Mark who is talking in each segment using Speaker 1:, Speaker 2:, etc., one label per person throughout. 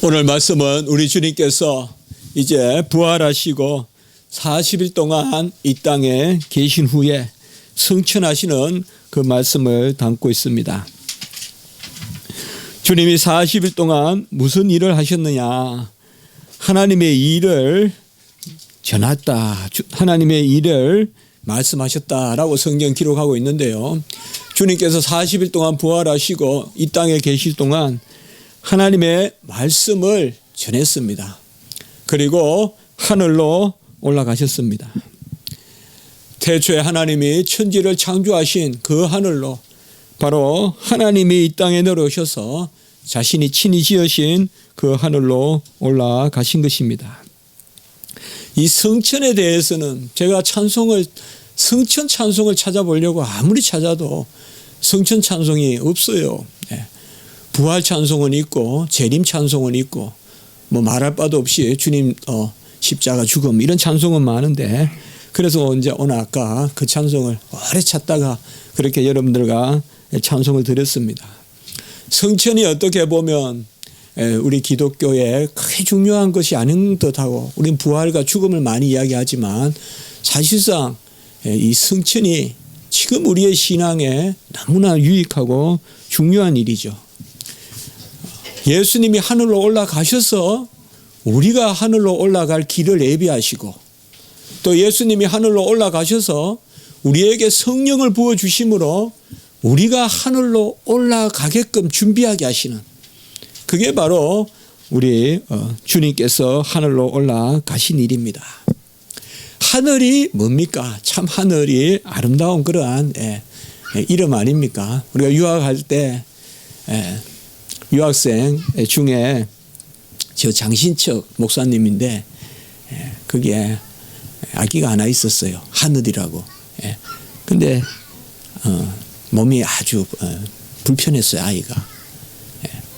Speaker 1: 오늘 말씀은 우리 주님께서 이제 부활하시고 40일 동안 이 땅에 계신 후에 승천하시는 그 말씀을 담고 있습니다. 주님이 40일 동안 무슨 일을 하셨느냐? 하나님의 일을 전했다. 하나님의 일을 말씀하셨다라고 성경 기록하고 있는데요. 주님께서 40일 동안 부활하시고 이 땅에 계실 동안 하나님의 말씀을 전했습니다. 그리고 하늘로 올라가셨습니다. 태초에 하나님이 천지를 창조하신 그 하늘로 바로 하나님이 이 땅에 내려오셔서 자신이 친히 지으신 그 하늘로 올라가신 것입니다. 이 성천에 대해서는 제가 성천 찬송을 찾아보려고 아무리 찾아도 성천 찬송이 없어요. 부활 찬송은 있고 재림 찬송은 있고 뭐 말할 바도 없이 주님 십자가 죽음 이런 찬송은 많은데, 그래서 이제 오늘 아까 그 찬송을 오래 찾다가 그렇게 여러분들과 찬송을 드렸습니다. 성천이 어떻게 보면 우리 기독교에 크게 중요한 것이 아닌 듯하고 우리는 부활과 죽음을 많이 이야기하지만 사실상 이 성천이 지금 우리의 신앙에 너무나 유익하고 중요한 일이죠. 예수님이 하늘로 올라가셔서 우리가 하늘로 올라갈 길을 예비하시고, 또 예수님이 하늘로 올라가셔서 우리에게 성령을 부어주심으로 우리가 하늘로 올라가게끔 준비하게 하시는, 그게 바로 우리 주님께서 하늘로 올라가신 일입니다. 하늘이 뭡니까? 참 하늘이 아름다운 그러한 이름 아닙니까? 우리가 유학할 때 유학생 중에 저 장신척 목사님인데 그게 아기가 하나 있었어요. 하늘이라고. 근데 몸이 아주 불편했어요, 아이가.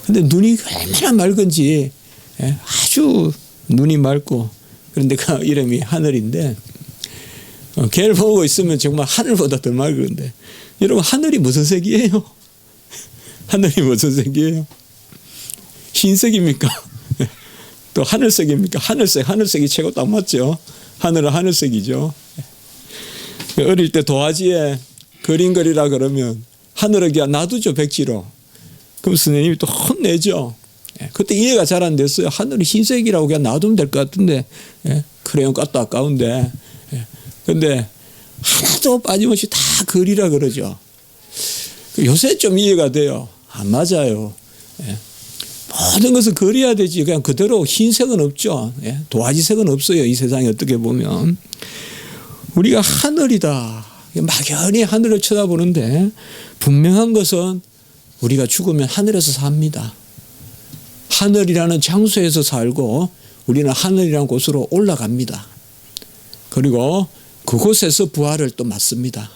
Speaker 1: 근데 눈이 얼마나 맑은지 아주 눈이 맑고, 그런데 그 이름이 하늘인데 걔를 보고 있으면 정말 하늘보다 더 맑은데, 여러분 하늘이 무슨 색이에요? 하늘이 무슨 색이에요? 흰색입니까? 또 하늘색입니까? 하늘색이 최고 딱 맞죠? 하늘은 하늘색이죠. 어릴 때 도화지에 그림 그리라 그러면 하늘을 그냥 놔두죠, 백지로. 그럼 선생님이 또 혼내죠. 그때 이해가 잘 안 됐어요. 하늘이 흰색이라고 그냥 놔두면 될 것 같은데, 크레용 값도 아까운데. 근데 하나도 빠짐없이 다 그리라 그러죠. 요새 좀 이해가 돼요. 안 맞아요. 모든 것을 그려야 되지. 그냥 그대로 흰색은 없죠. 도화지색은 없어요, 이 세상에 어떻게 보면. 우리가 하늘이다. 막연히 하늘을 쳐다보는데 분명한 것은 우리가 죽으면 하늘에서 삽니다. 하늘이라는 장소에서 살고 우리는 하늘이라는 곳으로 올라갑니다. 그리고 그곳에서 부활을 또 맞습니다.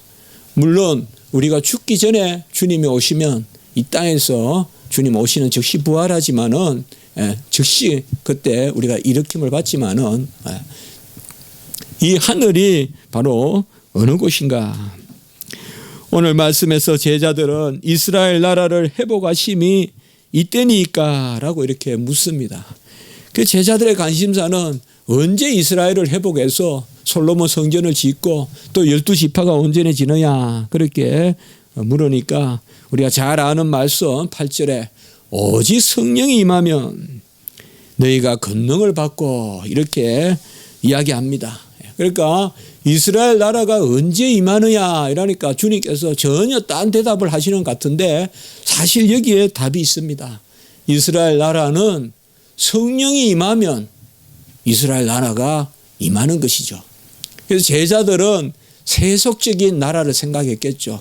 Speaker 1: 물론 우리가 죽기 전에 주님이 오시면 이 땅에서 주님 오시는 즉시 부활하지만은 즉시 그때 우리가 일으킴을 받지만은 이 하늘이 바로 어느 곳인가? 오늘 말씀에서 제자들은 이스라엘 나라를 회복하심이 이때니까 라고 이렇게 묻습니다. 그 제자들의 관심사는 언제 이스라엘을 회복해서 솔로몬 성전을 짓고 또 12지파가 온전해지느냐, 그렇게 물으니까 우리가 잘 아는 말씀 8절에 오직 성령이 임하면 너희가 권능을 받고 이렇게 이야기합니다. 그러니까 이스라엘 나라가 언제 임하느냐 이러니까 주님께서 전혀 딴 대답을 하시는 것 같은데 사실 여기에 답이 있습니다. 이스라엘 나라는 성령이 임하면 이스라엘 나라가 임하는 것이죠. 그래서 제자들은 세속적인 나라를 생각했겠죠.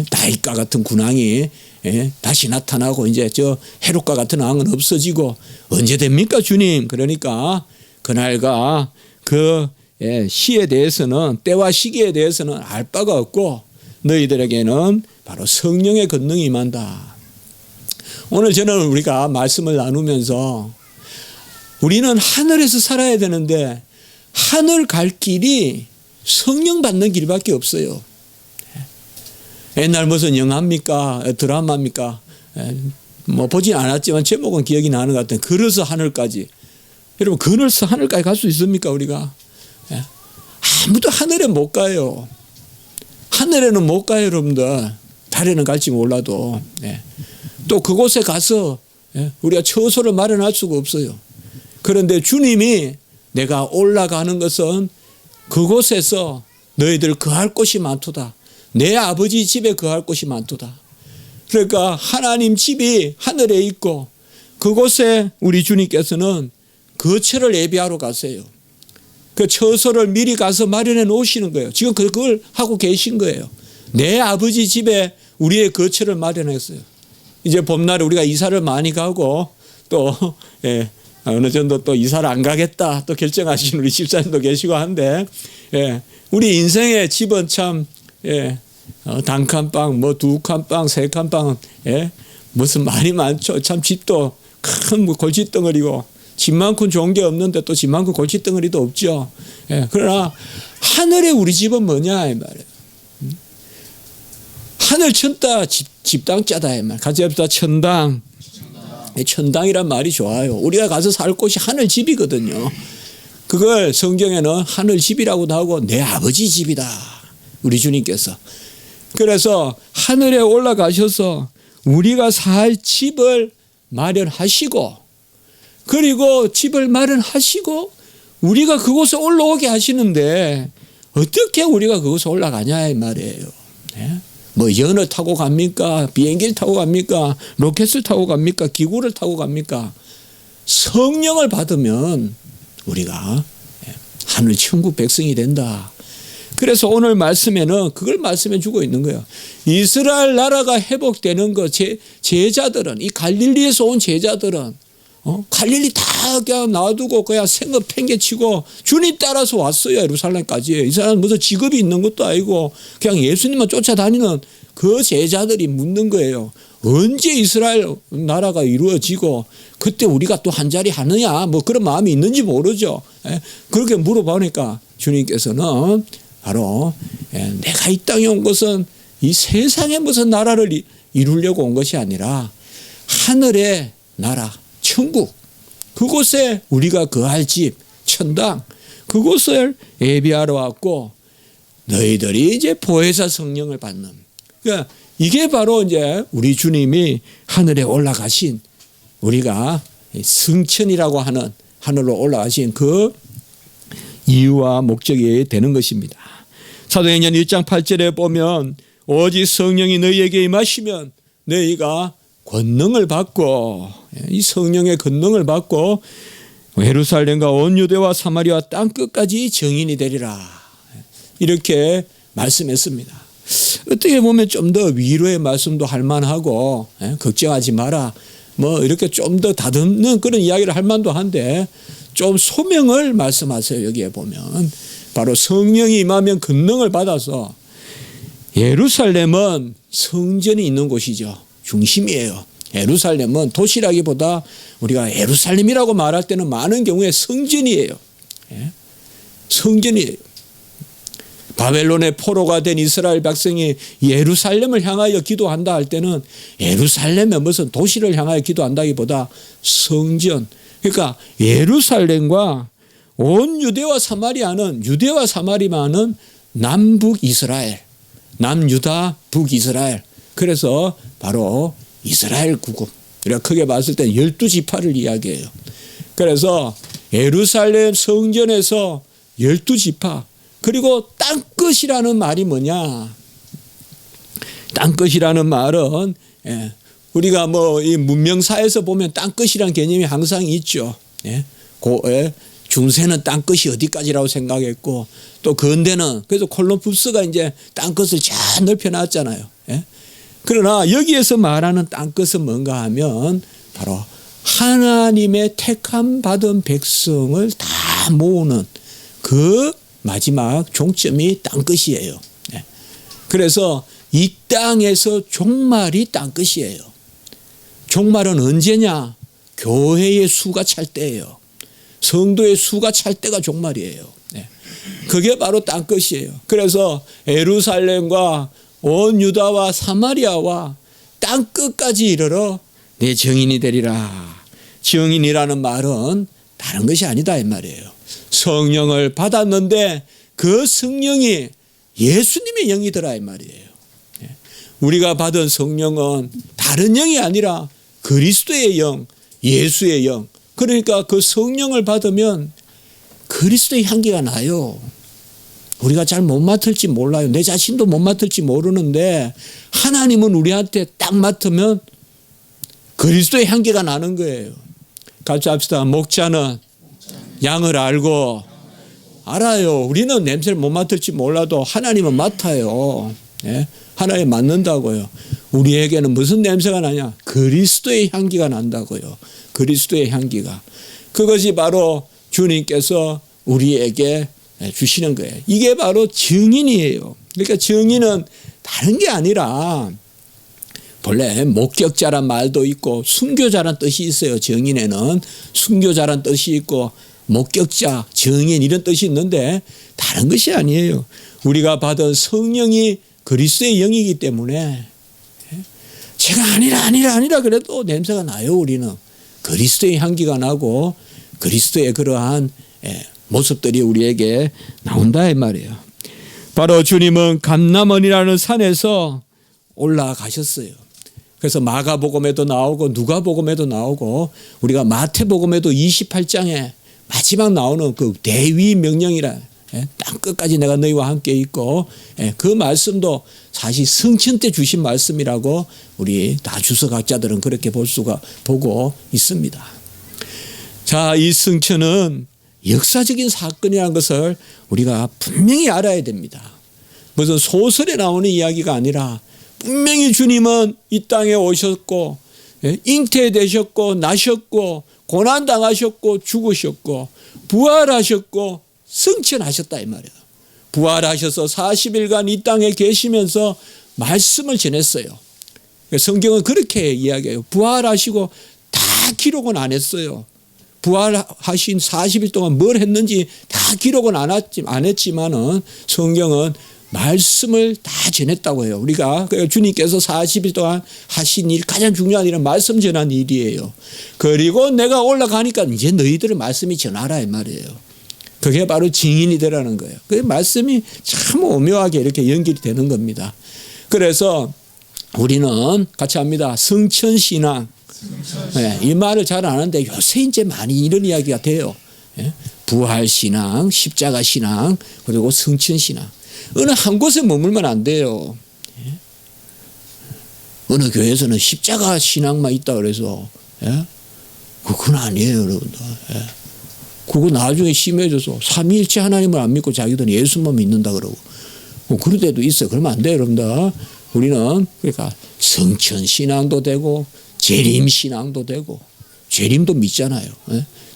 Speaker 1: 다윗과 같은 군왕이 다시 나타나고 이제 저 헤롯과 같은 왕은 없어지고 언제 됩니까 주님? 그러니까 그날과 그 시에 대해서는, 때와 시기에 대해서는 알 바가 없고 너희들에게는 바로 성령의 권능이 임한다. 오늘 저는 우리가 말씀을 나누면서 우리는 하늘에서 살아야 되는데 하늘 갈 길이 성령 받는 길밖에 없어요. 옛날 무슨 영화입니까? 드라마입니까? 뭐 보진 않았지만 제목은 기억이 나는 것 같은 걸어서 하늘까지. 여러분 걸어서 하늘까지 갈 수 있습니까 우리가? 예? 아무도 하늘에 못 가요. 하늘에는 못 가요 여러분들. 달에는 갈지 몰라도. 예. 또 그곳에 가서 우리가 처소를 마련할 수가 없어요. 그런데 주님이 내가 올라가는 것은 그곳에서 너희들 거할 곳이 많도다. 내 아버지 집에 거할 곳이 많도다. 그러니까 하나님 집이 하늘에 있고 그곳에 우리 주님께서는 거처를 예비하러 가세요. 그 처소를 미리 가서 마련해 놓으시는 거예요. 지금 그걸 하고 계신 거예요. 내 아버지 집에 우리의 거처를 마련했어요. 이제 봄날에 우리가 이사를 많이 가고 또 어느 정도 또 이사를 안 가겠다 또 결정하신 우리 집사님도 계시고 한데 우리 인생의 집은 참 단칸방 뭐 두 칸방 세 칸방 무슨 말이 많죠. 참 집도 큰 골칫덩어리고 집만큼 좋은 게 없는데 또 집만큼 골칫덩어리도 없죠. 그러나 하늘에 우리 집은 뭐냐 이 말이에요. 하늘 천다 집당 짜다 이 말. 같이 합시다. 천당. 천당이란 말이 좋아요. 우리가 가서 살 곳이 하늘 집이거든요. 그걸 성경에는 하늘 집이라고도 하고 내 아버지 집이다. 우리 주님께서. 그래서 하늘에 올라가셔서 우리가 살 집을 마련하시고 그리고 집을 마련하시고 우리가 그곳에 올라오게 하시는데 어떻게 우리가 그곳에 올라가냐 이 말이에요. 뭐 연을 타고 갑니까? 비행기를 타고 갑니까? 로켓을 타고 갑니까? 기구를 타고 갑니까? 성령을 받으면 우리가 하늘 천국 백성이 된다. 그래서 오늘 말씀에는 그걸 말씀해 주고 있는 거예요. 이스라엘 나라가 회복되는 거 제자들은 이 갈릴리에서 온 제자들은 갈릴리 다 그냥 놔두고 그냥 생업 팽개치고 주님 따라서 왔어요. 예루살렘까지. 이 사람은 무슨 직업이 있는 것도 아니고 그냥 예수님만 쫓아다니는 그 제자들이 묻는 거예요. 언제 이스라엘 나라가 이루어지고 그때 우리가 또 한 자리 하느냐 뭐 그런 마음이 있는지 모르죠. 그렇게 물어보니까 주님께서는 바로 내가 이 땅에 온 것은 이 세상의 무슨 나라를 이루려고 온 것이 아니라 하늘의 나라 천국 그곳에 우리가 거할 집 천당 그곳을 예비하러 왔고 너희들이 이제 보혜사 성령을 받는 그러니까 이게 바로 이제 우리 주님이 하늘에 올라가신 우리가 승천이라고 하는 하늘로 올라가신 그 이유와 목적이 되는 것입니다. 사도행전 1장 8절에 보면 오직 성령이 너희에게 임하시면 너희가 권능을 받고 이 성령의 권능을 받고 예루살렘과 온 유대와 사마리아 땅 끝까지 증인이 되리라 이렇게 말씀했습니다. 어떻게 보면 좀 더 위로의 말씀도 할 만하고 걱정하지 마라 뭐 이렇게 좀 더 다듬는 그런 이야기를 할 만도 한데 좀 소명을 말씀하세요. 여기에 보면 바로 성령이 임하면 권능을 받아서 예루살렘은 성전이 있는 곳이죠. 중심이에요. 예루살렘은 도시라기보다 우리가 예루살렘이라고 말할 때는 많은 경우에 성전이에요. 성전이에요. 바벨론의 포로가 된 이스라엘 백성이 예루살렘을 향하여 기도한다 할 때는 예루살렘의 무슨 도시를 향하여 기도한다기보다 성전. 그러니까 예루살렘과 온 유대와 사마리아는 남북 이스라엘, 남유다, 북이스라엘. 그래서 바로 이스라엘 국국. 우리가 크게 봤을 때 12지파를 이야기해요. 그래서 예루살렘 성전에서 12지파. 그리고 땅끝이라는 말이 뭐냐? 땅끝이라는 말은 우리가 뭐 이 문명사에서 보면 땅끝이라는 개념이 항상 있죠. 중세는 땅끝이 어디까지라고 생각했고 또 근대는 그래서 콜럼부스가 이제 땅끝을 잘 넓혀놨잖아요. 그러나 여기에서 말하는 땅끝은 뭔가 하면 바로 하나님의 택함 받은 백성을 다 모으는 그 마지막 종점이 땅끝이에요. 그래서 이 땅에서 종말이 땅끝이에요. 종말은 언제냐? 교회의 수가 찰 때예요. 성도의 수가 찰 때가 종말이에요. 그게 바로 땅끝이에요. 그래서 예루살렘과 온 유다와 사마리아와 땅끝까지 이르러 내 증인이 되리라. 증인이라는 말은 다른 것이 아니다 이 말이에요. 성령을 받았는데 그 성령이 예수님의 영이더라 이 말이에요. 우리가 받은 성령은 다른 영이 아니라 그리스도의 영, 예수의 영. 그러니까 그 성령을 받으면 그리스도의 향기가 나요. 우리가 잘 못 맡을지 몰라요. 내 자신도 못 맡을지 모르는데 하나님은 우리한테 딱 맡으면 그리스도의 향기가 나는 거예요. 같이 합시다. 목자는 양을 알고 알아요. 우리는 냄새를 못 맡을지 몰라도 하나님은 맡아요. 예? 하나님 맡는다고요. 우리에게는 무슨 냄새가 나냐? 그리스도의 향기가 난다고요. 그리스도의 향기가. 그것이 바로 주님께서 우리에게 주시는 거예요. 이게 바로 증인이에요. 그러니까 증인은 다른 게 아니라 본래 목격자란 말도 있고 순교자란 뜻이 있어요. 증인에는 순교자란 뜻이 있고 목격자, 증인 이런 뜻이 있는데 다른 것이 아니에요. 우리가 받은 성령이 그리스도의 영이기 때문에 제가 아니라 그래도 냄새가 나요. 우리는 그리스도의 향기가 나고 그리스도의 그러한 모습들이 우리에게 나온다 이 말이에요. 바로 주님은 감람원이라는 산에서 올라가셨어요. 그래서 마가복음에도 나오고 누가복음에도 나오고 우리가 마태복음에도 28장에 마지막 나오는 그 대위 명령이라 땅 끝까지 내가 너희와 함께 있고 그 말씀도 사실 성천 때 주신 말씀이라고 우리 다주석학자들은 그렇게 보고 있습니다. 자, 이 성천은 역사적인 사건이라는 것을 우리가 분명히 알아야 됩니다. 무슨 소설에 나오는 이야기가 아니라 분명히 주님은 이 땅에 오셨고 잉태되셨고 나셨고 고난당하셨고 죽으셨고 부활하셨고 승천하셨다 이 말이에요. 부활하셔서 40일간 이 땅에 계시면서 말씀을 전했어요. 성경은 그렇게 이야기해요. 부활하시고 다 기록은 안 했어요. 부활하신 40일 동안 뭘 했는지 다 기록은 안 했지만은 성경은 말씀을 다 전했다고 해요. 우리가 주님께서 40일 동안 하신 일, 가장 중요한 일은 말씀 전한 일이에요. 그리고 내가 올라가니까 이제 너희들은 말씀이 전하라 이 말이에요. 그게 바로 증인이 되라는 거예요. 그 말씀이 참 오묘하게 이렇게 연결이 되는 겁니다. 그래서 우리는 같이 합니다. 성천신앙. 이 말을 잘 아는데 요새 이제 많이 이런 이야기가 돼요. 부활신앙, 십자가신앙, 그리고 성천신앙. 어느 한 곳에 머물면 안 돼요. 어느 교회에서는 십자가 신앙만 있다 그래서 그건 아니에요, 여러분들. 그거 나중에 심해져서 삼위일체 하나님을 안 믿고 자기들은 예수만 믿는다 그러고 그런 데도 있어요. 그러면 안 돼요, 여러분들. 우리는 그러니까 성천신앙도 되고 재림신앙도 되고 재림도 믿잖아요.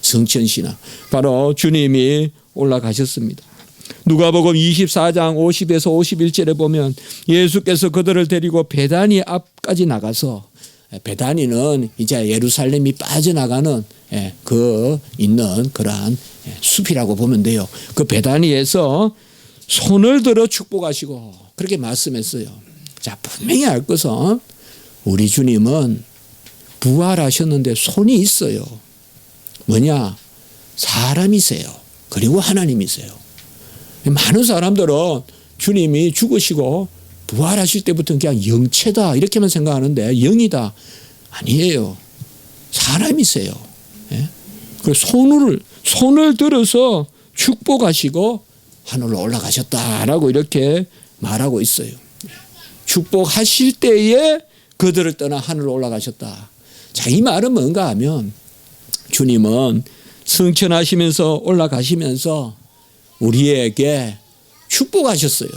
Speaker 1: 성천신앙. 바로 주님이 올라가셨습니다. 누가복음 24장 50에서 51절에 보면 예수께서 그들을 데리고 베다니 앞까지 나가서 베다니는 이제 예루살렘이 빠져나가는 그 있는 그러한 숲이라고 보면 돼요. 그 베다니에서 손을 들어 축복하시고 그렇게 말씀했어요. 자, 분명히 알 것은 우리 주님은 부활하셨는데 손이 있어요. 뭐냐? 사람이세요. 그리고 하나님이세요. 많은 사람들은 주님이 죽으시고 부활하실 때부터는 그냥 영체다 이렇게만 생각하는데 영이다. 아니에요. 사람이세요. 그 손을 들어서 축복하시고 하늘로 올라가셨다라고 이렇게 말하고 있어요. 축복하실 때에 그들을 떠나 하늘로 올라가셨다. 자, 이 말은 뭔가 하면 주님은 승천하시면서 올라가시면서 우리에게 축복하셨어요.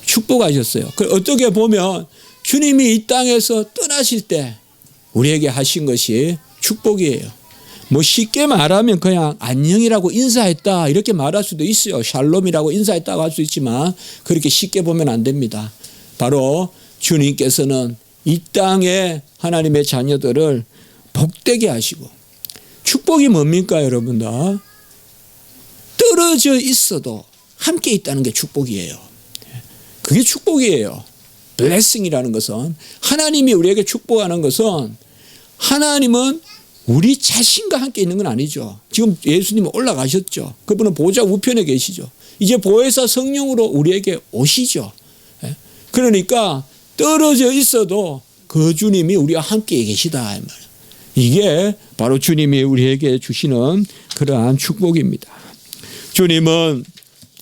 Speaker 1: 축복하셨어요. 어떻게 보면 주님이 이 땅에서 떠나실 때 우리에게 하신 것이 축복이에요. 뭐 쉽게 말하면 그냥 안녕이라고 인사했다 이렇게 말할 수도 있어요. 샬롬이라고 인사했다고 할 수 있지만 그렇게 쉽게 보면 안 됩니다. 바로 주님께서는 이 땅에 하나님의 자녀들을 복되게 하시고 축복이 뭡니까 여러분들? 떨어져 있어도 함께 있다는 게 축복이에요. 그게 축복이에요. blessing이라는 것은, 하나님이 우리에게 축복하는 것은, 하나님은 우리 자신과 함께 있는 건 아니죠. 지금 예수님은 올라가셨죠. 그분은 보좌 우편에 계시죠. 이제 보혜사 성령으로 우리에게 오시죠. 그러니까 떨어져 있어도 그 주님이 우리와 함께 계시다. 이게 바로 주님이 우리에게 주시는 그러한 축복입니다. 주님은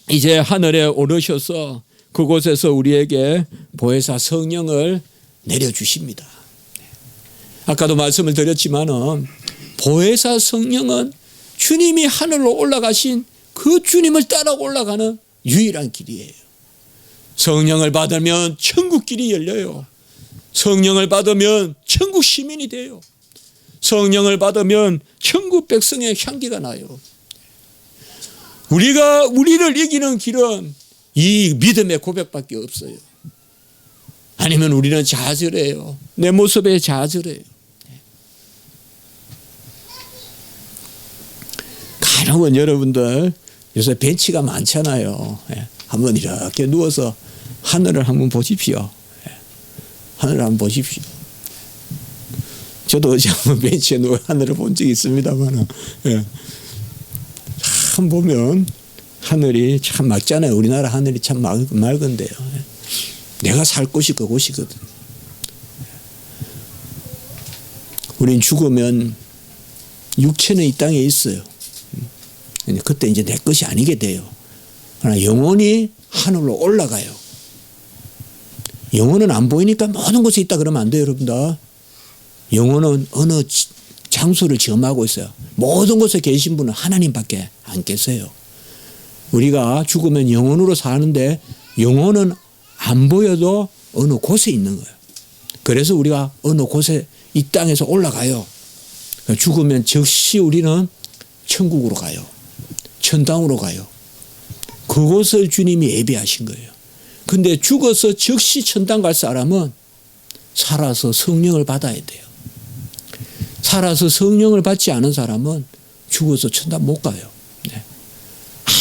Speaker 1: 이제 하늘에 오르셔서 그곳에서 우리에게 보혜사 성령을 내려주십니다. 아까도 말씀을 드렸지만은 보혜사 성령은 주님이 하늘로 올라가신 그 주님을 따라 올라가는 유일한 길이에요. 성령을 받으면 천국 길이 열려요. 성령을 받으면 천국 시민이 돼요. 성령을 받으면 천국 백성의 향기가 나요. 우리를 이기는 길은 이 믿음의 고백밖에 없어요. 아니면 우리는 좌절해요. 내 모습에 좌절해요. 간혹은 여러분들 요새 벤치가 많잖아요. 한번 이렇게 누워서 하늘을 한번 보십시오. 하늘을 한번 보십시오. 저도 어제 한번 벤치에 누워 하늘을 본 적이 있습니다만, 참 보면 하늘이 참 맑잖아요. 우리나라 하늘이 참 맑은데요. 내가 살 곳이 그곳이거든. 우린 죽으면 육체는 이 땅에 있어요. 그때 이제 내 것이 아니게 돼요. 그러나 영혼이 하늘로 올라가요. 영혼은 안 보이니까 모든 곳에 있다 그러면 안 돼요, 여러분들. 영혼은 어느 장소를 점하고 있어요. 모든 곳에 계신 분은 하나님밖에 안 계세요. 우리가 죽으면 영혼으로 사는데 영혼은 안 보여도 어느 곳에 있는 거예요. 그래서 우리가 어느 곳에 이 땅에서 올라가요. 죽으면 즉시 우리는 천국으로 가요. 천당으로 가요. 그곳을 주님이 예비하신 거예요. 근데 죽어서 즉시 천당 갈 사람은 살아서 성령을 받아야 돼요. 살아서 성령을 받지 않은 사람은 죽어서 천당 못 가요. 네.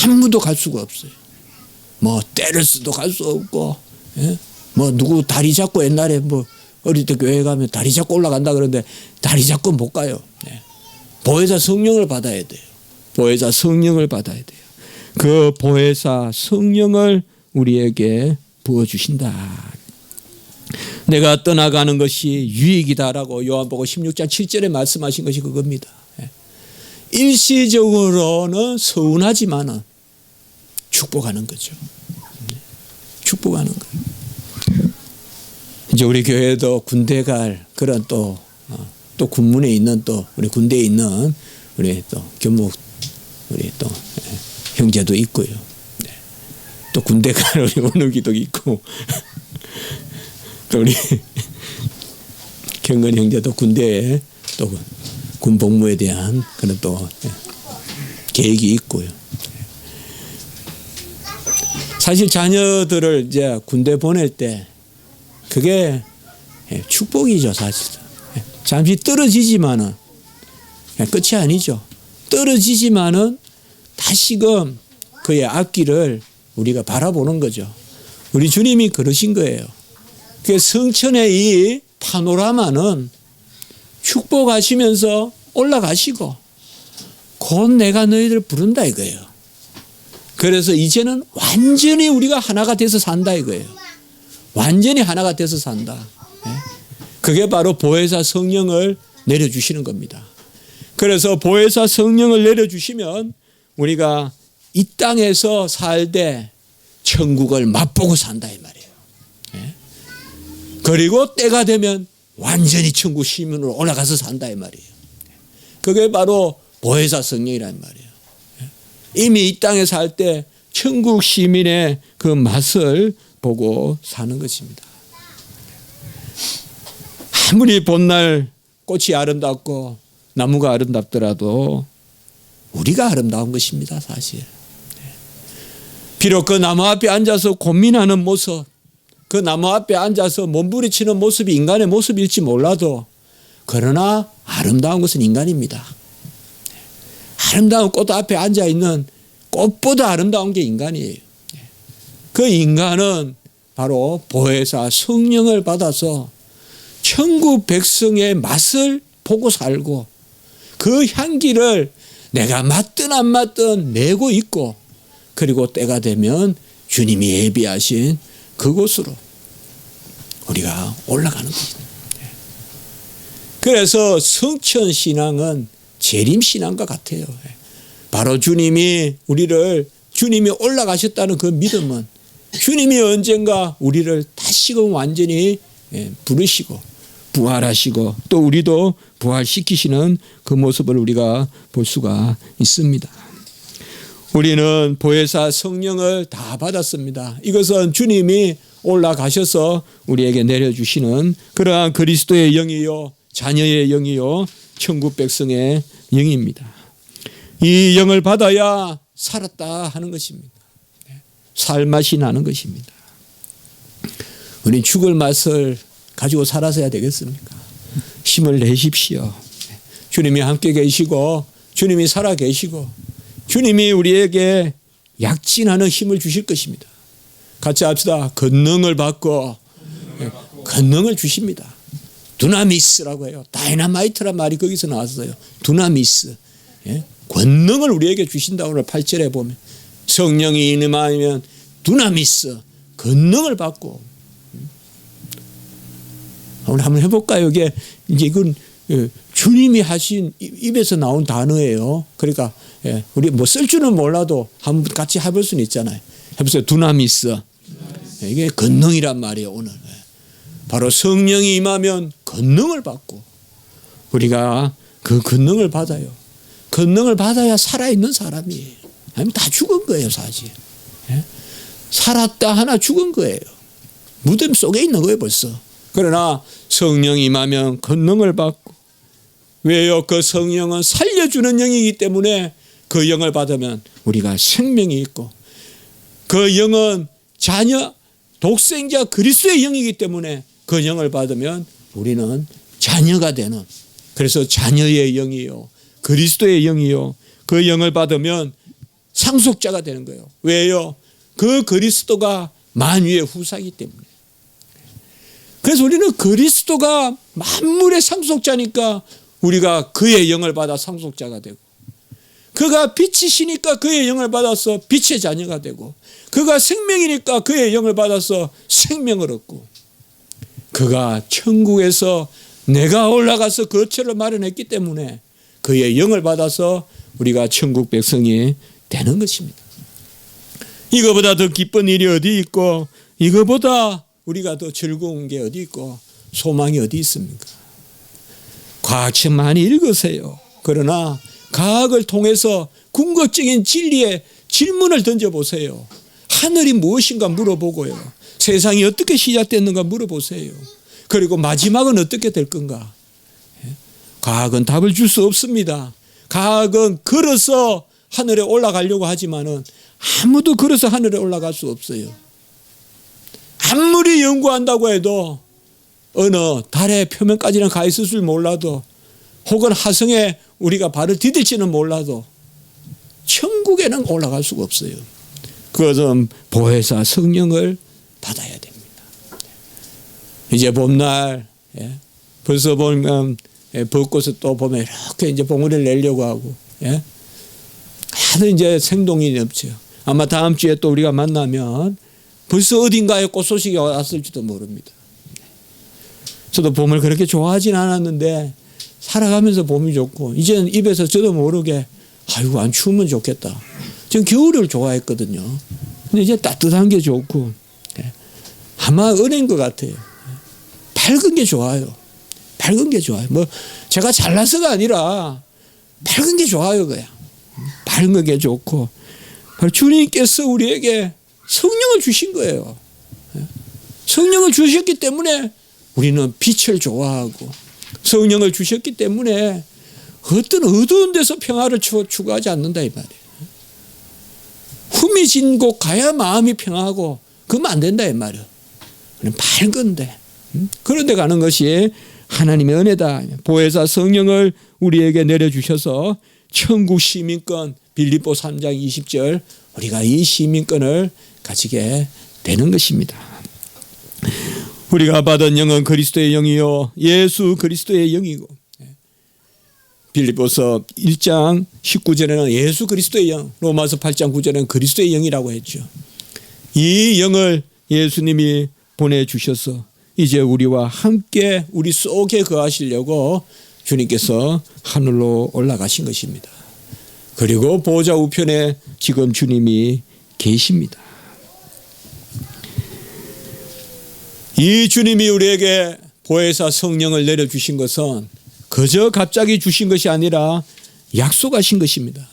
Speaker 1: 아무도 갈 수가 없어요. 뭐 때려서도 갈 수 없고, 뭐 누구 다리 잡고 옛날에 뭐 어릴 때 교회 가면 다리 잡고 올라간다 그러는데 다리 잡고 못 가요. 네. 보혜사 성령을 받아야 돼요. 보혜사 성령을 받아야 돼요. 그 보혜사 성령을 우리에게 부어주신다. 내가 떠나가는 것이 유익이다라고 요한복음 16장 7절에 말씀하신 것이 그겁니다. 일시적으로는 서운하지만은 축복하는 거죠. 축복하는 거예요. 이제 우리 교회도 군대 갈 그런 또 군문에 있는 또 우리 군대에 있는 우리 또 교목 우리 또 형제도 있고요. 또 군대 갈 우리 원욱이도 있고 또 우리 경건 형제도 군대에 또 군 복무에 대한 그런 또 계획이 있고요. 사실 자녀들을 이제 군대 보낼 때 그게 축복이죠, 사실. 잠시 떨어지지만은 끝이 아니죠. 떨어지지만은 다시금 그의 앞길을 우리가 바라보는 거죠. 우리 주님이 그러신 거예요. 그 성천의 이 파노라마는 축복하시면서 올라가시고 곧 내가 너희들 부른다 이거예요. 그래서 이제는 완전히 우리가 하나가 돼서 산다 이거예요. 완전히 하나가 돼서 산다. 그게 바로 보혜사 성령을 내려주시는 겁니다. 그래서 보혜사 성령을 내려주시면 우리가 이 땅에서 살되 천국을 맛보고 산다 이 말이에요. 그리고 때가 되면 완전히 천국 시민으로 올라가서 산다 이 말이에요. 그게 바로 보혜사 성령이란 말이에요. 이미 이 땅에 살 때 천국 시민의 그 맛을 보고 사는 것입니다. 아무리 봄날 꽃이 아름답고 나무가 아름답더라도 우리가 아름다운 것입니다, 사실. 비록 그 나무 앞에 앉아서 고민하는 모습, 그 나무 앞에 앉아서 몸부리치는 모습이 인간의 모습일지 몰라도 그러나 아름다운 것은 인간입니다. 아름다운 꽃 앞에 앉아있는 꽃보다 아름다운 게 인간이에요. 그 인간은 바로 보혜사 성령을 받아서 천국 백성의 맛을 보고 살고 그 향기를 내가 맡든 안 맡든 내고 있고 그리고 때가 되면 주님이 예비하신 그곳으로 우리가 올라가는 것입니다. 그래서 성천신앙은 재림신앙과 같아요. 바로 주님이 올라가셨다는 그 믿음은 주님이 언젠가 우리를 다시금 완전히 부르시고 부활하시고 또 우리도 부활시키시는 그 모습을 우리가 볼 수가 있습니다. 우리는 보혜사 성령을 다 받았습니다. 이것은 주님이 올라가셔서 우리에게 내려주시는 그러한 그리스도의 영이요 자녀의 영이요 천국 백성의 영입니다. 이 영을 받아야 살았다 하는 것입니다. 살맛이 나는 것입니다. 우리 죽을 맛을 가지고 살아서야 되겠습니까? 힘을 내십시오. 주님이 함께 계시고 주님이 살아 계시고 주님이 우리에게 약진하는 힘을 주실 것입니다. 같이 합시다. 권능을 받고 권능을 주십니다. 두나미스라고 해요. 다이나마이트란 말이 거기서 나왔어요. 두나미스. 권능을 우리에게 주신다고 오늘 8절에 보면 성령이 임하면 두나미스 권능을 받고 오늘 한번 해볼까요? 이게 이건 주님이 하신 입에서 나온 단어예요. 그러니까 우리 뭐 쓸 줄은 몰라도 한번 같이 해볼 수는 있잖아요. 해보세요. 두나미스. 이게 권능이란 말이에요. 오늘 바로 성령이 임하면 권능을 받고 우리가 그 권능을 받아요. 권능을 받아야 살아있는 사람이에요. 아니면 다 죽은 거예요, 사실. 살았다 하나 죽은 거예요. 무덤 속에 있는 거예요, 벌써. 그러나 성령이 임하면 권능을 받고 왜요? 그 성령은 살려주는 영이기 때문에 그 영을 받으면 우리가 생명이 있고 그 영은 자녀, 독생자 그리스도의 영이기 때문에 그 영을 받으면 우리는 자녀가 되는 그래서 자녀의 영이요. 그리스도의 영이요. 그 영을 받으면 상속자가 되는 거예요. 왜요? 그 그리스도가 만유의 후사이기 때문에. 그래서 우리는 그리스도가 만물의 상속자니까 우리가 그의 영을 받아 상속자가 되고 그가 빛이시니까 그의 영을 받아서 빛의 자녀가 되고 그가 생명이니까 그의 영을 받아서 생명을 얻고 그가 천국에서 내가 올라가서 거처를 마련했기 때문에 그의 영을 받아서 우리가 천국 백성이 되는 것입니다. 이거보다 더 기쁜 일이 어디 있고 이거보다 우리가 더 즐거운 게 어디 있고 소망이 어디 있습니까? 과학책 많이 읽으세요. 그러나 과학을 통해서 궁극적인 진리에 질문을 던져보세요. 하늘이 무엇인가 물어보고요. 세상이 어떻게 시작됐는가 물어보세요. 그리고 마지막은 어떻게 될 건가? 과학은 답을 줄 수 없습니다. 과학은 걸어서 하늘에 올라가려고 하지만은 아무도 걸어서 하늘에 올라갈 수 없어요. 아무리 연구한다고 해도 어느 달의 표면까지는 가 있을 줄 몰라도 혹은 화성에 우리가 발을 디딜지는 몰라도 천국에는 올라갈 수가 없어요. 그것은 보혜사 성령을 받아야 됩니다. 이제 봄날 벌써 보면 벚꽃을 또 보면 이렇게 이제 봉우리를 내려고 하고 하도 이제 생동이 넘쳐요. 아마 다음 주에 또 우리가 만나면 벌써 어딘가에 꽃 소식이 왔을지도 모릅니다. 저도 봄을 그렇게 좋아하진 않았는데 살아가면서 봄이 좋고 이제는 입에서 저도 모르게 아이고 안 추우면 좋겠다. 전 겨울을 좋아했거든요. 근데 이제 따뜻한 게 좋고 아마 은혜인 것 같아요. 밝은 게 좋아요. 밝은 게 좋아요. 뭐 제가 잘나서가 아니라 밝은 게 좋아요. 그냥 밝은 게 좋고 바로 주님께서 우리에게 성령을 주신 거예요. 성령을 주셨기 때문에 우리는 빛을 좋아하고 성령을 주셨기 때문에 어떤 어두운 데서 평화를 추구하지 않는다 이 말이에요. 흠이 곳 가야 마음이 평화하고 그러면 안 된다 이 말이에요. 밝은데 그런 데 가는 것이 하나님의 은혜다. 보혜사 성령을 우리에게 내려주셔서 천국 시민권 빌립보 3장 20절 우리가 이 시민권을 가지게 되는 것입니다. 우리가 받은 영은 그리스도의 영이요 예수 그리스도의 영이고, 빌립보서 1장 19절에는 예수 그리스도의 영, 로마서 8장 9절에는 그리스도의 영이라고 했죠. 이 영을 예수님이 보내주셔서 이제 우리와 함께 우리 속에 거하시려고 주님께서 하늘로 올라가신 것입니다. 그리고 보좌 우편에 지금 주님이 계십니다. 이 주님이 우리에게 보혜사 성령을 내려주신 것은 그저 갑자기 주신 것이 아니라 약속하신 것입니다.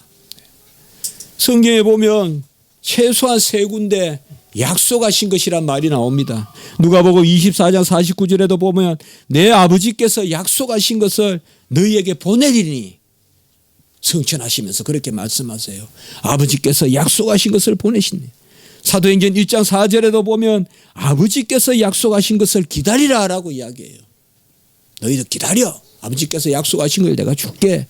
Speaker 1: 성경에 보면 최소한 3군데 약속하신 것이란 말이 나옵니다. 누가복음 24장 49절에도 보면 내 아버지께서 약속하신 것을 너희에게 보내리니 성천하시면서 그렇게 말씀하세요. 아버지께서 약속하신 것을 보내시니. 사도행전 1장 4절에도 보면 아버지께서 약속하신 것을 기다리라 라고 이야기해요. 너희도 기다려. 아버지께서 약속하신 걸 내가 줄게.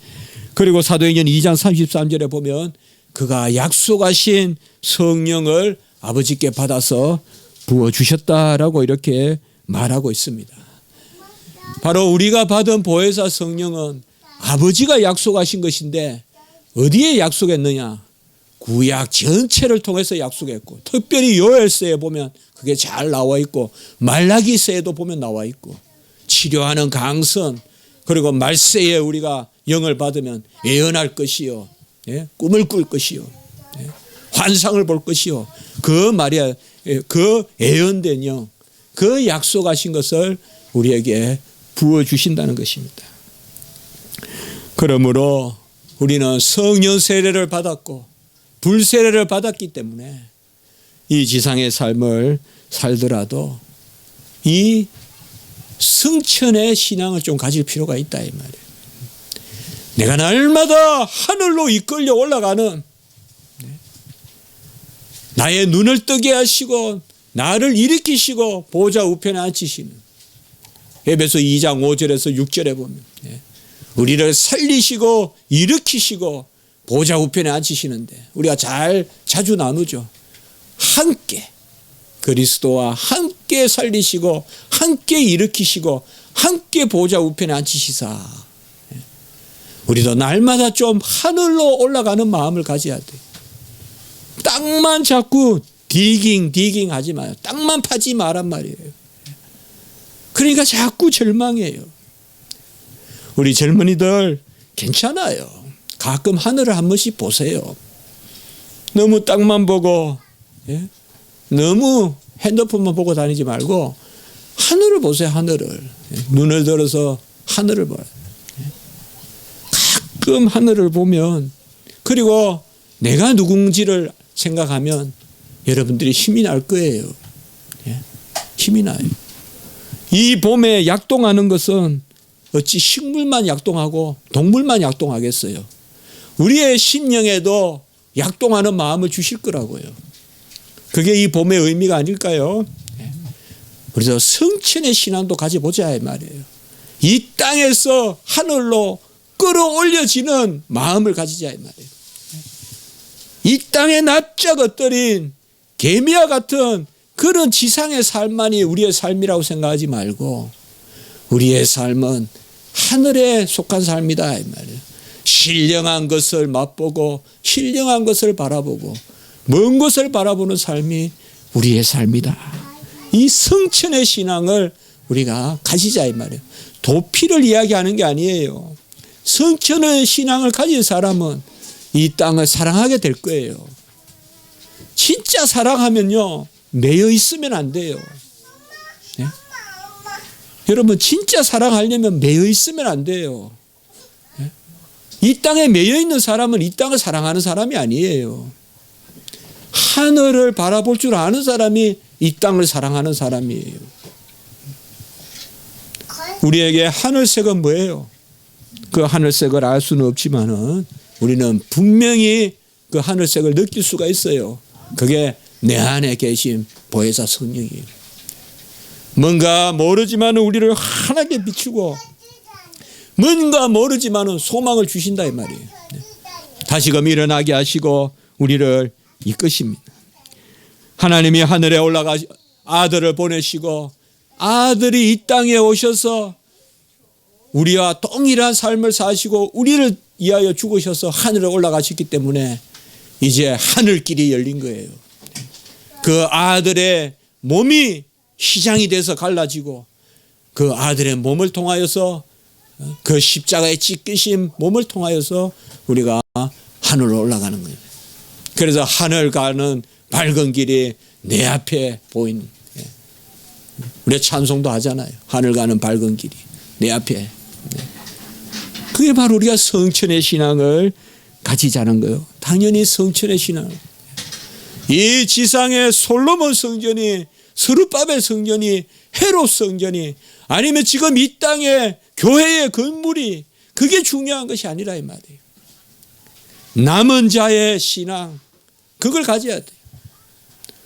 Speaker 1: 그리고 사도행전 2장 33절에 보면 그가 약속하신 성령을 아버지께 받아서 부어주셨다라고 이렇게 말하고 있습니다. 바로 우리가 받은 보혜사 성령은 아버지가 약속하신 것인데 어디에 약속했느냐? 구약 전체를 통해서 약속했고, 특별히 요엘서에 보면 그게 잘 나와 있고, 말라기서에도 보면 나와 있고, 치료하는 강선, 그리고 말세에 우리가 영을 받으면 예언할 것이요, 꿈을 꿀 것이요, 환상을 볼 것이요, 그 말이야, 그 예언된 영, 그 약속하신 것을 우리에게 부어주신다는 것입니다. 그러므로 우리는 성령 세례를 받았고 불세례를 받았기 때문에 이 지상의 삶을 살더라도 이 성천의 신앙을 좀 가질 필요가 있다 이 말이에요. 내가 날마다 하늘로 이끌려 올라가는, 나의 눈을 뜨게 하시고 나를 일으키시고 보좌 우편에 앉히시는, 에베소 2장 5절에서 6절에 보면 우리를 살리시고 일으키시고 보좌 우편에 앉히시는데 우리가 자주 나누죠. 함께 그리스도와 함께 살리시고 함께 일으키시고 함께 보좌 우편에 앉히시사. 우리도 날마다 좀 하늘로 올라가는 마음을 가져야 돼. 땅만 자꾸 디깅 하지 마요. 땅만 파지 마란 말이에요. 그러니까 자꾸 절망해요. 우리 젊은이들 괜찮아요. 가끔 하늘을 한 번씩 보세요. 너무 땅만 보고, 너무 핸드폰만 보고 다니지 말고 하늘을 보세요. 하늘을. 눈을 들어서 하늘을 봐요. 가끔 하늘을 보면, 그리고 내가 누군지를 생각하면 여러분들이 힘이 날 거예요. 힘이 나요. 이 봄에 약동하는 것은 어찌 식물만 약동하고 동물만 약동하겠어요. 우리의 심령에도 약동하는 마음을 주실 거라고요. 그게 이 봄의 의미가 아닐까요? 그래서 성천의 신앙도 가져보자 이 말이에요. 이 땅에서 하늘로 끌어올려지는 마음을 가지자 이 말이에요. 이 땅에 납작 엎드린 개미와 같은 그런 지상의 삶만이 우리의 삶이라고 생각하지 말고 우리의 삶은 하늘에 속한 삶이다 이 말이에요. 신령한 것을 맛보고 신령한 것을 바라보고 먼 것을 바라보는 삶이 우리의 삶이다. 이 성천의 신앙을 우리가 가지자 이 말이에요. 도피를 이야기하는 게 아니에요. 성천의 신앙을 가진 사람은 이 땅을 사랑하게 될 거예요. 진짜 사랑하면요 매여 있으면 안 돼요. 네? 여러분 진짜 사랑하려면 매여 있으면 안 돼요. 네? 이 땅에 매여 있는 사람은 이 땅을 사랑하는 사람이 아니에요. 하늘을 바라볼 줄 아는 사람이 이 땅을 사랑하는 사람이에요. 우리에게 하늘색은 뭐예요? 그 하늘색을 알 수는 없지만은 우리는 분명히 그 하늘색을 느낄 수가 있어요. 그게 내 안에 계신 보혜사 성령이에요. 뭔가 모르지만 우리를 환하게 비추고 뭔가 모르지만 소망을 주신다 이 말이에요. 다시금 일어나게 하시고 우리를 이끄십니다. 하나님이 하늘에 올라가 아들을 보내시고 아들이 이 땅에 오셔서 우리와 동일한 삶을 사시고 우리를 위하여 죽으셔서 하늘에 올라가셨기 때문에 이제 하늘길이 열린 거예요. 그 아들의 몸이 휘장이 돼서 갈라지고 그 아들의 몸을 통하여서 그 십자가에 찢기신 몸을 통하여서 우리가 하늘로 올라가는 거예요. 그래서 하늘 가는 밝은 길이 내 앞에 보이는, 우리 찬송도 하잖아요. 하늘 가는 밝은 길이 내 앞에. 그게 바로 우리가 성천의 신앙을 가지자는 거예요. 당연히 성천의 신앙. 이 지상의 솔로몬 성전이, 스룹바벨 성전이, 헤롯 성전이, 아니면 지금 이 땅의 교회의 건물이 그게 중요한 것이 아니라 이 말이에요. 남은 자의 신앙, 그걸 가져야 돼요.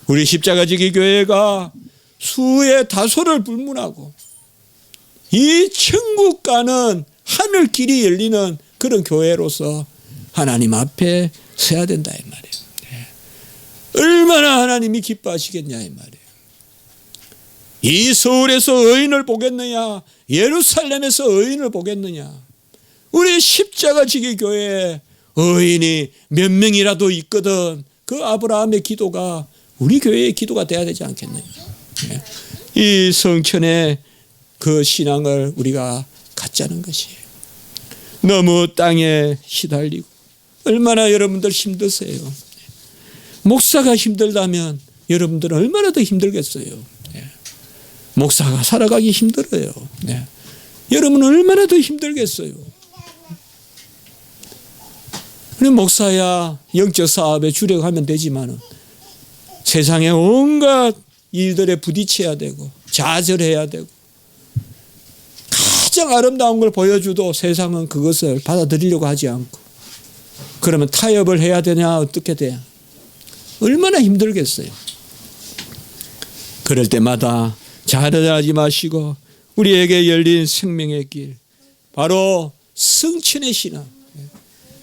Speaker 1: 우리 십자가지기 교회가 수의 다소를 불문하고 이 천국 가는 하늘 길이 열리는 그런 교회로서 하나님 앞에 서야 된다 이 말이에요. 얼마나 하나님이 기뻐하시겠냐 이 말이에요. 이 서울에서 의인을 보겠느냐, 예루살렘에서 의인을 보겠느냐. 우리 십자가지기 교회에 의인이 몇 명이라도 있거든 그 아브라함의 기도가 우리 교회의 기도가 돼야 되지 않겠느냐. 이 성천의 그 신앙을 우리가 갖자는 것이에요. 너무 땅에 시달리고 얼마나 여러분들 힘드세요. 목사가 힘들다면 여러분들은 얼마나 더 힘들겠어요. 목사가 살아가기 힘들어요. 여러분은 얼마나 더 힘들겠어요. 목사야 영적 사업에 주력하면 되지만 세상에 온갖 일들에 부딪혀야 되고 좌절해야 되고 가장 아름다운 걸 보여줘도 세상은 그것을 받아들이려고 하지 않고 그러면 타협을 해야 되냐 어떻게 돼야 얼마나 힘들겠어요. 그럴 때마다 좌절하지 마시고 우리에게 열린 생명의 길 바로 성천의 신앙,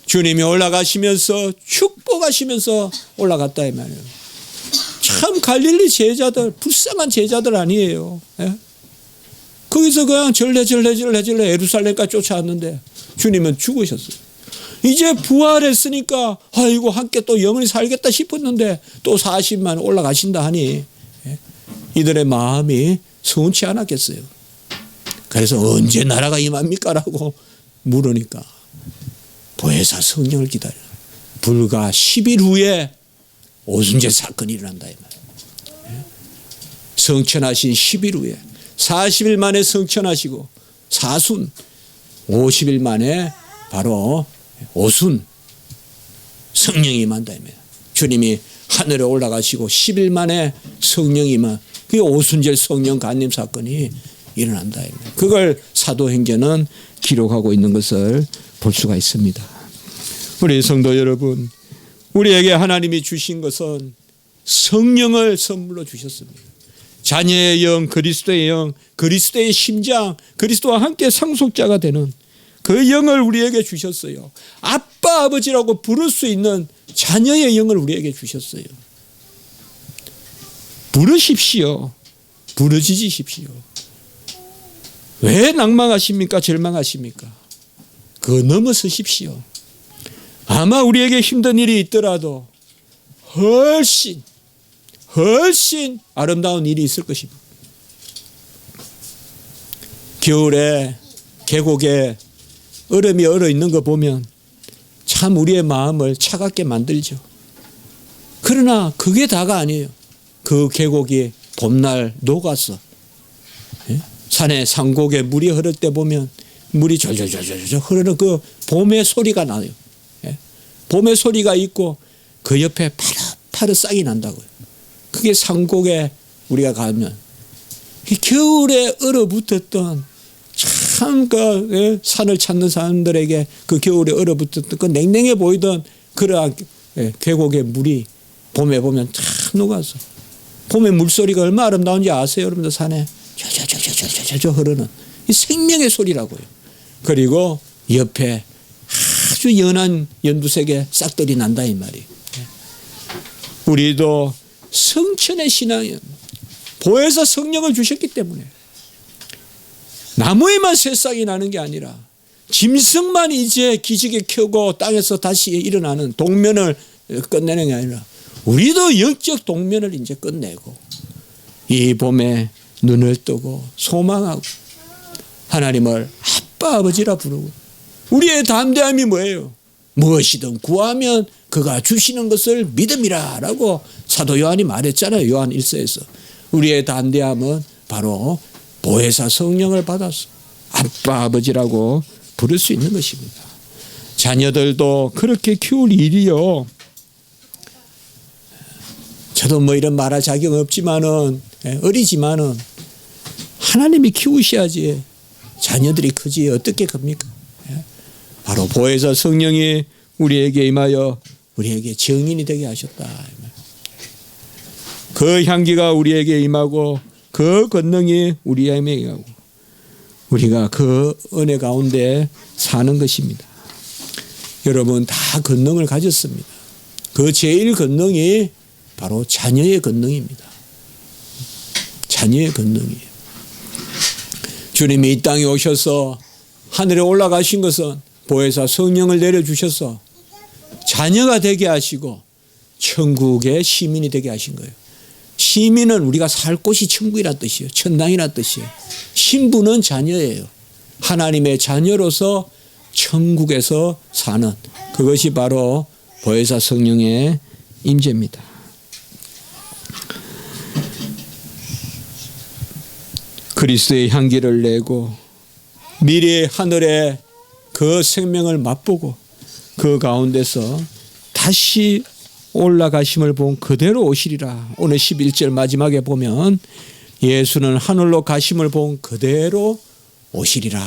Speaker 1: 주님이 올라가시면서 축복하시면서 올라갔다 이 말이에요. 참 갈릴리 제자들 불쌍한 제자들 아니에요. 거기서 그냥 절레 예루살렘까지 쫓아왔는데 주님은 죽으셨어요. 이제 부활했으니까 아이고 함께 또 영원히 살겠다 싶었는데 또 40만 올라가신다 하니 이들의 마음이 서운치 않았겠어요. 그래서 언제 나라가 임합니까? 라고 물으니까 보혜사 성령을 기다려. 불과 10일 후에 오순절 사건이 일어난다 이 말이에요. 성천하신 10일 후에 40일 만에 성천하시고 사순 50일 만에 바로 오순 성령이 임한다 이 말이에요. 주님이 하늘에 올라가시고 10일 만에 성령이 임한 그게 오순절 성령 간림 사건이 일어난다 이 말이에요. 그걸 사도행전은 기록하고 있는 것을 볼 수가 있습니다. 우리 성도 여러분, 우리에게 하나님이 주신 것은 성령을 선물로 주셨습니다. 자녀의 영, 그리스도의 영, 그리스도의 심장, 그리스도와 함께 상속자가 되는 그 영을 우리에게 주셨어요. 아빠, 아버지라고 부를 수 있는 자녀의 영을 우리에게 주셨어요. 부르십시오. 부르짖으십시오. 왜 낭망하십니까? 절망하십니까? 그거 넘어서십시오. 아마 우리에게 힘든 일이 있더라도 훨씬 아름다운 일이 있을 것입니다. 겨울에 계곡에 얼음이 얼어 있는 거 보면 참 우리의 마음을 차갑게 만들죠. 그러나 그게 다가 아니에요. 그 계곡이 봄날 녹아서 산에 산곡에 물이 흐를 때 보면 물이 졸졸졸졸 흐르는 그 봄의 소리가 나요. 봄의 소리가 있고 그 옆에 파릇파릇 싹이 난다고요. 그게 산곡에 우리가 가면 겨울에 얼어붙었던 참 그 산을 찾는 사람들에게 그 겨울에 얼어붙었던 그 냉랭해 보이던 그러한 계곡의 물이 봄에 보면 참 녹아서 봄의 물소리가 얼마나 아름다운지 아세요? 여러분들 산에 저 흐르는 이 생명의 소리라고요. 그리고 옆에 아주 연한 연두색의 싹들이 난다 이 말이에요. 우리도 성천의 신앙이요. 보혜사 성령을 주셨기 때문에. 나무에만 새싹이 나는 게 아니라 짐승만 이제 기지개 켜고 땅에서 다시 일어나는 동면을 끝내는 게 아니라 우리도 영적 동면을 이제 끝내고 이 봄에 눈을 뜨고 소망하고 하나님을 아빠 아버지라 부르고 우리의 담대함이 뭐예요? 무엇이든 구하면 그가 주시는 것을 믿음이라 라고 사도 요한이 말했잖아요. 요한 1서에서. 우리의 담대함은 바로 보혜사 성령을 받아서 아빠 아버지라고 부를 수 있는 것입니다. 자녀들도 그렇게 키울 일이요. 저도 뭐 이런 말할 자격 없지만은 어리지만은 하나님이 키우셔야지 자녀들이 크지 어떻게 큽니까? 바로 보혜사 성령이 우리에게 임하여 우리에게 증인이 되게 하셨다. 그 향기가 우리에게 임하고 그 권능이 우리에게 임하고 우리가 그 은혜 가운데 사는 것입니다. 여러분 다 권능을 가졌습니다. 그 제일 권능이 바로 자녀의 권능입니다. 자녀의 권능이에요. 주님이 이 땅에 오셔서 하늘에 올라가신 것은 보혜사 성령을 내려주셔서 자녀가 되게 하시고 천국의 시민이 되게 하신 거예요. 시민은 우리가 살 곳이 천국이란 뜻이에요. 천당이란 뜻이에요. 신부는 자녀예요. 하나님의 자녀로서 천국에서 사는 그것이 바로 보혜사 성령의 임재입니다. 그리스도의 향기를 내고 미래의 하늘에 그 생명을 맛보고 그 가운데서 다시 올라가심을 본 그대로 오시리라. 오늘 11절 마지막에 보면 예수는 하늘로 가심을 본 그대로 오시리라.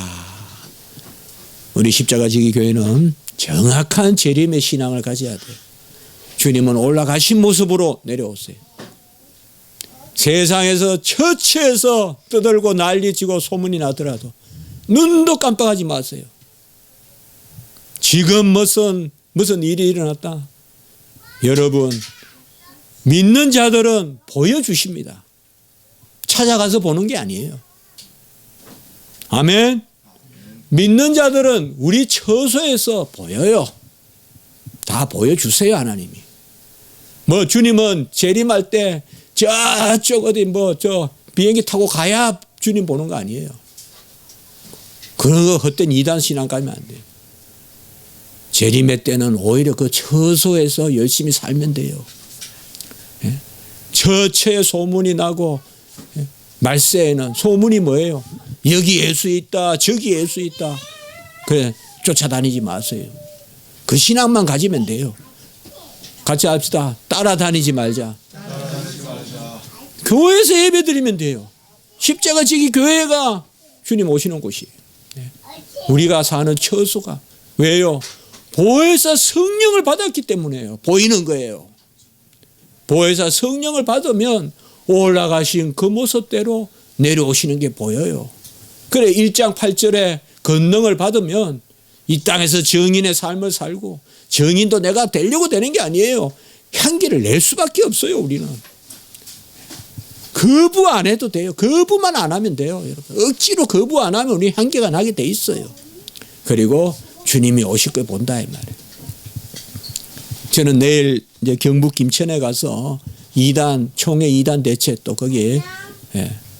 Speaker 1: 우리 십자가지기 교회는 정확한 재림의 신앙을 가져야 돼요. 주님은 올라가신 모습으로 내려오세요. 세상에서 처치해서 떠들고 난리치고 소문이 나더라도 눈도 깜빡하지 마세요. 지금 무슨 일이 일어났다. 여러분 믿는 자들은 보여주십니다. 찾아가서 보는 게 아니에요. 아멘. 믿는 자들은 우리 처소에서 보여요. 다 보여주세요. 하나님이. 뭐 주님은 재림할 때 저쪽 어디 저 비행기 타고 가야 주님 보는 거 아니에요. 그거 헛된 이단 신앙 가면 안 돼요. 재림의 때는 오히려 그 처소에서 열심히 살면 돼요. 처처에 소문이 나고 말세에는 소문이 뭐예요? 여기 예수 있다 저기 예수 있다. 그래 쫓아다니지 마세요. 그 신앙만 가지면 돼요. 같이 합시다. 따라다니지 말자. 교회에서 예배 드리면 돼요. 십자가 지기 교회가 주님 오시는 곳이에요. 우리가 사는 처소가 왜요? 보혜사 성령을 받았기 때문에요. 보이는 거예요. 보혜사 성령을 받으면 올라가신 그 모습대로 내려오시는 게 보여요. 그래 1장 8절에 권능을 받으면 이 땅에서 증인의 삶을 살고 증인도 내가 되려고 되는 게 아니에요. 향기를 낼 수밖에 없어요. 우리는. 거부 안 해도 돼요. 거부만 안 하면 돼요. 여러분. 억지로 거부 안 하면 우리 향기가 나게 돼 있어요. 그리고 주님이 오실 걸 본다 이 말이에요. 저는 내일 이제 경북 김천에 가서 총회 2단 대체 또 거기에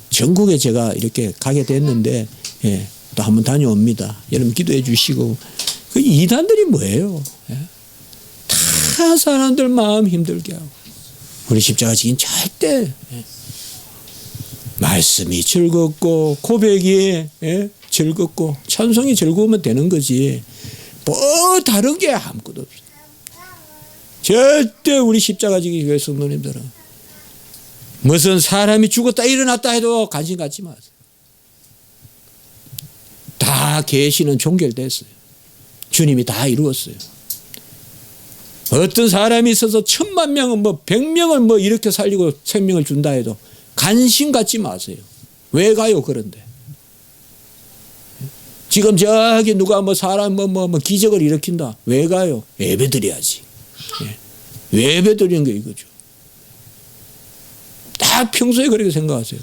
Speaker 1: 전국에 제가 이렇게 가게 됐는데 또 한번 다녀옵니다. 여러분 기도해 주시고 그 2단들이 뭐예요? 다 사람들 마음 힘들게 하고 우리 십자가 지긴 절대 말씀이 즐겁고 고백이 즐겁고 찬송이 즐거우면 되는 거지 뭐 다른 게 아무것도 없어요. 절대 우리 십자가 지기 교회 성도님들은 무슨 사람이 죽었다 일어났다 해도 관심 갖지 마세요. 다 계시는 종결됐어요. 주님이 다 이루었어요. 어떤 사람이 있어서 10,000명은 100명을 이렇게 살리고 생명을 준다 해도 관심 갖지 마세요. 왜 가요 그런데? 지금 저기 누가 사람 기적을 일으킨다. 왜 가요? 예배 드려야지. 예배 드리는 게 이거죠. 다 다 평소에 그렇게 생각하세요.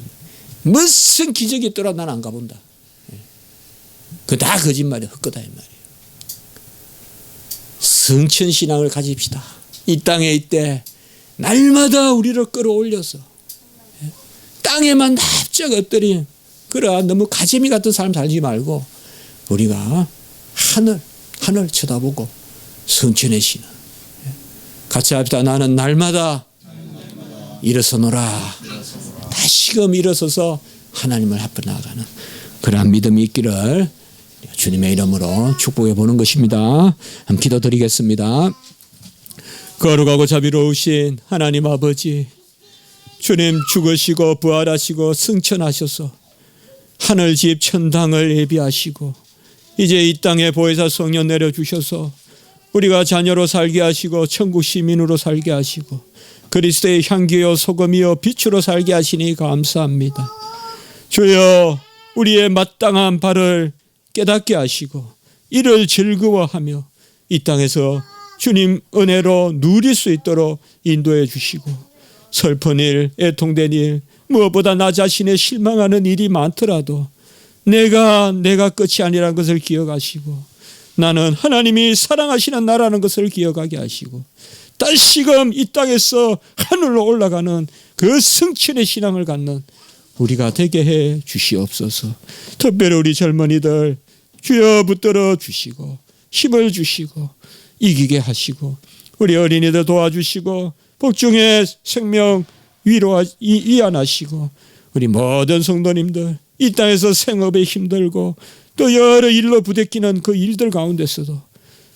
Speaker 1: 무슨 기적이 있더라 난 안 가본다. 그 다 거짓말이야. 헛거다 이 말이에요. 성천신앙을 가집시다. 이 땅에 있대 날마다 우리를 끌어올려서 땅에만 납작 엎드린 그래 너무 가재미 같은 삶 살지 말고 우리가 하늘 쳐다보고 성천의 신앙 같이 합시다. 나는 날마다 일어서노라. 다시금 일어서서 하나님을 앞에 나아가는 그러한 믿음이 있기를 주님의 이름으로 축복해 보는 것입니다. 한번 기도드리겠습니다. 거룩하고 자비로우신 하나님 아버지, 주님 죽으시고 부활하시고 승천하셔서 하늘집 천당을 예비하시고 이제 이 땅에 보혜사 성령 내려주셔서 우리가 자녀로 살게 하시고 천국 시민으로 살게 하시고 그리스도의 향기요 소금이요 빛으로 살게 하시니 감사합니다. 주여 우리의 마땅한 바를 깨닫게 하시고 이를 즐거워하며 이 땅에서 주님 은혜로 누릴 수 있도록 인도해 주시고 슬픈 일, 애통된 일, 무엇보다 나 자신의 실망하는 일이 많더라도 내가 끝이 아니라는 것을 기억하시고 나는 하나님이 사랑하시는 나라는 것을 기억하게 하시고 다시금 이 땅에서 하늘로 올라가는 그 성천의 신앙을 갖는 우리가 되게 해 주시옵소서. 특별히 우리 젊은이들 주여 붙들어 주시고 힘을 주시고 이기게 하시고 우리 어린이들 도와주시고 복중의 생명 위안하시고 우리 모든 성도님들 이 땅에서 생업에 힘들고 또 여러 일로 부대끼는 그 일들 가운데서도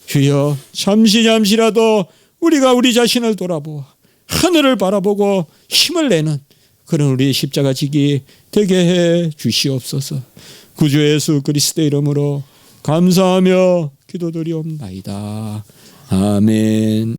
Speaker 1: 주여 잠시라도 우리가 우리 자신을 돌아보아 하늘을 바라보고 힘을 내는 그런 우리 십자가 지기 되게 해 주시옵소서. 구주 예수 그리스도의 이름으로 감사하며 기도드리옵나이다. 아멘.